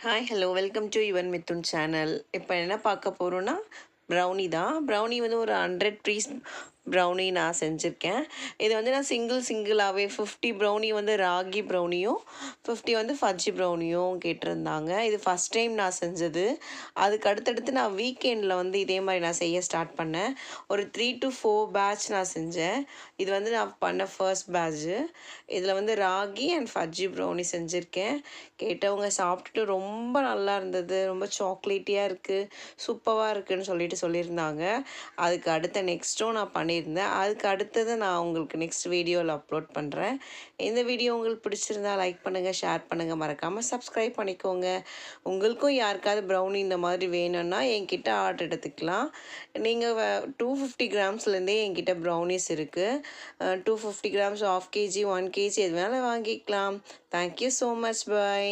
Hi hello welcome to Yuvan Mithun channel. இப்போ என்ன பார்க்க போகிறோன்னா ப்ரௌனி தான். ப்ரௌனி வந்து ஒரு 100 பீஸ் ப்ரௌனி நான் செஞ்சுருக்கேன். இது வந்து நான் சிங்கிளாகவே 50 ப்ரௌனி வந்து ராகி ப்ரௌனியும் 50 வந்து ஃபஜ்ஜி ப்ரௌனியும் கேட்டிருந்தாங்க. இது ஃபஸ்ட் டைம் நான் செஞ்சது. அதுக்கு அடுத்தடுத்து நான் வீக்கெண்டில் வந்து இதே மாதிரி நான் செய்ய ஸ்டார்ட் பண்ணேன். ஒரு 3 to 4 பேட்ச் நான் செஞ்சேன். இது வந்து நான் பண்ண ஃபர்ஸ்ட் பேட்ச்சு. இதில் வந்து ராகி அண்ட் ஃபஜ்ஜி ப்ரௌனி செஞ்சுருக்கேன். கேட்டவங்க சாப்பிட்டுட்டு ரொம்ப நல்லா இருந்தது, ரொம்ப சாக்லேட்டியாக இருக்குது, சூப்பராக இருக்குதுன்னு சொல்லியிருந்தாங்க. அதுக்கு அடுத்த நெக்ஸ்ட்டும் நான் பண்ணியிருந்தேன். அதுக்கு அடுத்தது நான் உங்களுக்கு நெக்ஸ்ட் வீடியோவில் அப்லோட் பண்ணுறேன். இந்த வீடியோ உங்களுக்கு பிடிச்சிருந்தா லைக் பண்ணுங்கள், ஷேர் பண்ணுங்கள், மறக்காமல் சப்ஸ்கிரைப் பண்ணிக்கோங்க. உங்களுக்கும் யாருக்காவது ப்ரௌனி இந்த மாதிரி வேணும்னா என்கிட்ட ஆர்டர் எடுத்துக்கலாம். நீங்கள் 250 கிராம்ஸ்லேருந்தே என்கிட்ட ப்ரௌனிஸ் இருக்குது. 250 கிராம்ஸ், 1/2 kg, 1 kg எது வேணாலும் வாங்கிக்கலாம். Thank you so much. பை.